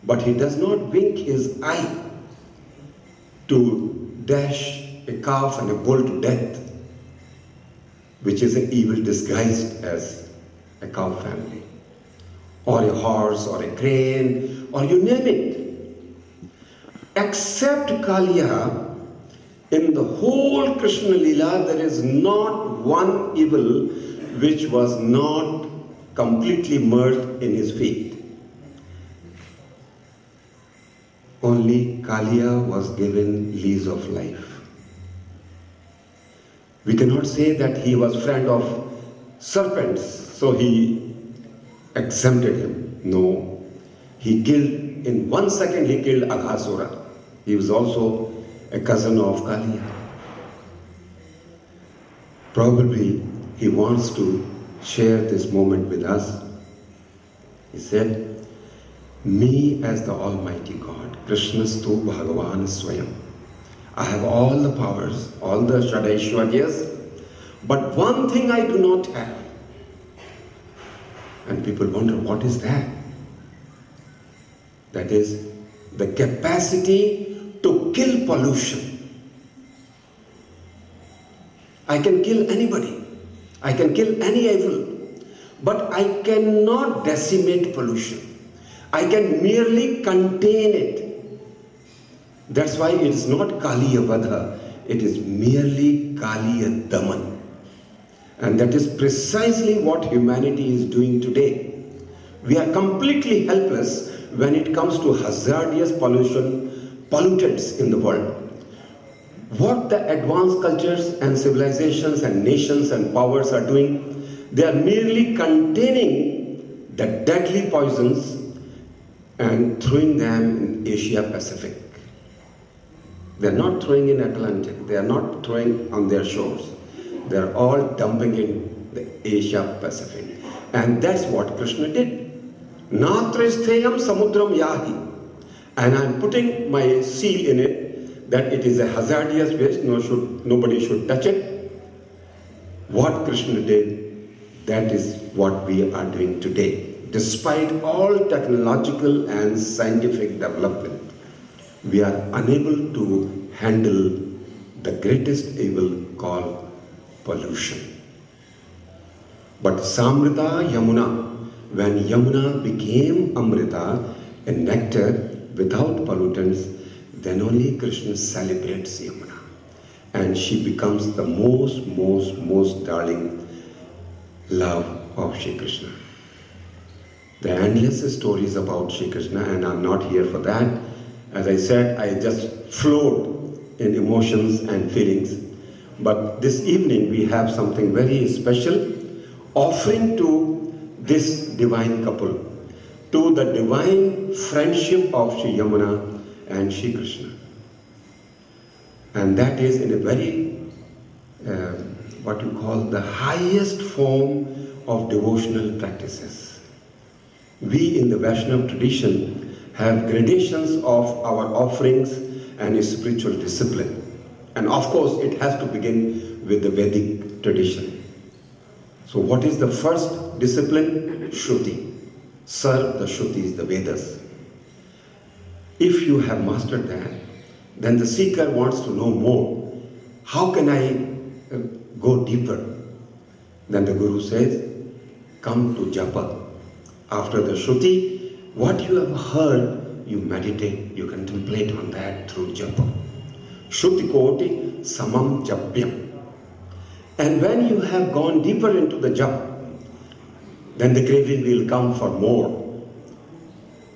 but he does not wink his eye to dash a calf and a bull to death, which is an evil disguised as a cow family, or a horse, or a crane, or you name it. Except Kaliya, in the whole Krishna Leela, there is not one evil which was not completely merged in his feet. Only Kaliya was given lease of life. We cannot say that he was friend of serpents, so he exempted him. No. He killed, in 1 second he killed Aghasura. He was also a cousin of Kaliya. Probably he wants to share this moment with us. He said, me as the Almighty God, Krishnastu Bhagavan Swayam. I have all the powers, all the Shadaishwaryas, but one thing I do not have. And people wonder, what is that? That is the capacity to kill pollution. I can kill anybody. I can kill any evil. But I cannot decimate pollution. I can merely contain it. That's why it's not Kaliya Vadha. It is merely Kaliya Daman. And that is precisely what humanity is doing today. We are completely helpless when it comes to hazardous pollutants in the world. What the advanced cultures and civilizations and nations and powers are doing, they are merely containing the deadly poisons and throwing them in Asia Pacific. They are not throwing in Atlantic, they are not throwing on their shores. They are all dumping in the Asia Pacific. And that's what Krishna did. Natrastheyam samudram yahi. And I'm putting my seal in it that it is a hazardous waste, nobody should touch it. What Krishna did, that is what we are doing today. Despite all technological and scientific development, we are unable to handle the greatest evil called pollution. But Samrita Yamuna, when Yamuna became Amrita, a nectar without pollutants, then only Krishna celebrates Yamuna. And she becomes the most darling love of Shri Krishna. There are endless stories about Shri Krishna, and I'm not here for that. As I said, I just flowed in emotions and feelings. But this evening we have something very special, offering to this divine couple, to the divine friendship of Shri Yamuna and Shri Krishna. And that is in a very, what you call the highest form of devotional practices. We in the Vaishnava tradition have gradations of our offerings and a spiritual discipline. And of course, it has to begin with the Vedic tradition. So what is the first discipline? Shruti. Serve the Shrutis, the Vedas. If you have mastered that, then the seeker wants to know more. How can I go deeper? Then the Guru says, come to Japa. After the Shruti, what you have heard, you meditate, you contemplate on that through Japa. Shruti Koti Samam Japyam. And when you have gone deeper into the Japa, then the craving will come for more.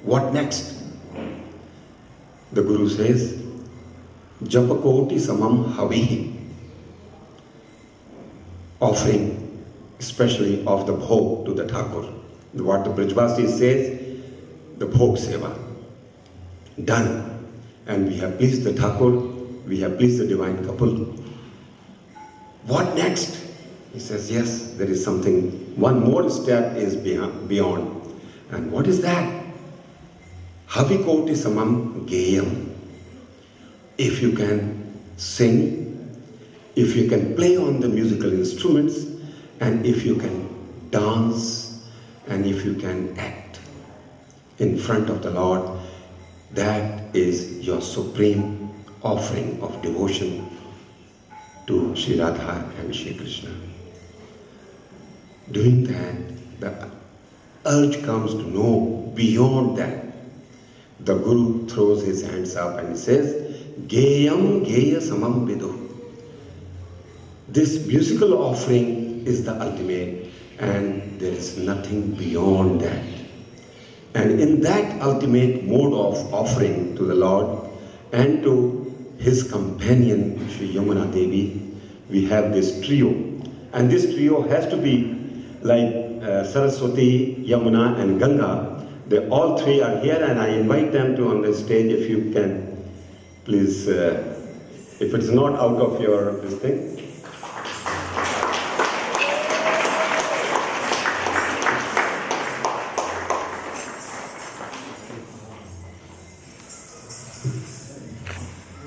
What next? The Guru says, Japa Koti Samam Havihi. Offering, especially of the bhog to the Thakur. What the Brijvasi says, the bhog seva. Done. And we have pleased the Thakur, we have pleased the divine couple. What next? He says, yes, there is something, one more step is beyond. And what is that? Havikoti samam geyam. If you can sing, if you can play on the musical instruments, and if you can dance, and if you can act in front of the Lord, That is your supreme offering of devotion to Sri Radha and Sri Krishna. Doing that, the urge comes to know beyond that. The Guru throws his hands up and he says, Geyam Geya Samam Vidu. This musical offering is the ultimate, and there is nothing beyond that. And in that ultimate mode of offering to the Lord and to his companion, Sri Yamuna Devi, we have this trio. And this trio has to be like Saraswati, Yamuna and Ganga. They all three are here, and I invite them to on the stage if you can, please, if it's not out of your this thing.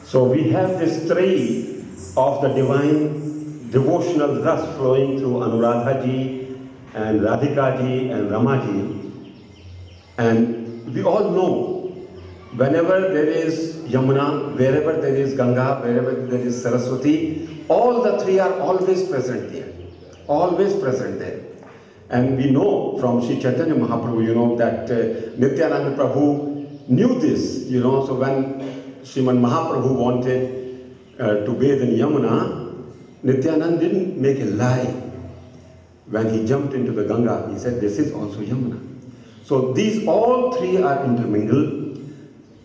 So we have this three of the divine devotional rasa flowing through Anuradha ji and Radhika ji and Rama ji. And we all know, whenever there is Yamuna, wherever there is Ganga, wherever there is Saraswati, all the three are always present there. Always present there. And we know from Sri Chaitanya Mahaprabhu, that Nityananda Prabhu knew this, so when Sriman Mahaprabhu wanted to bathe in Yamuna, Nityananda didn't make a lie. When he jumped into the Ganga, he said, this is also Yamuna. So these all three are intermingled,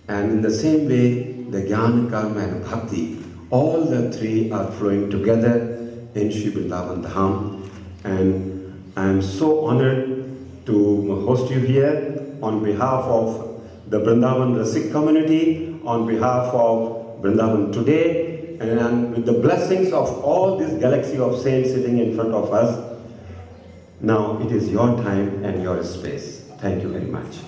and in the same way, the Jnana, Karma and Bhakti, all the three are flowing together in Sri Vrindavan Dham. And I am so honored to host you here on behalf of the Vrindavan Rasik community, on behalf of Vrindavan today, and with the blessings of all this galaxy of saints sitting in front of us. Now it is your time and your space. Thank you very much.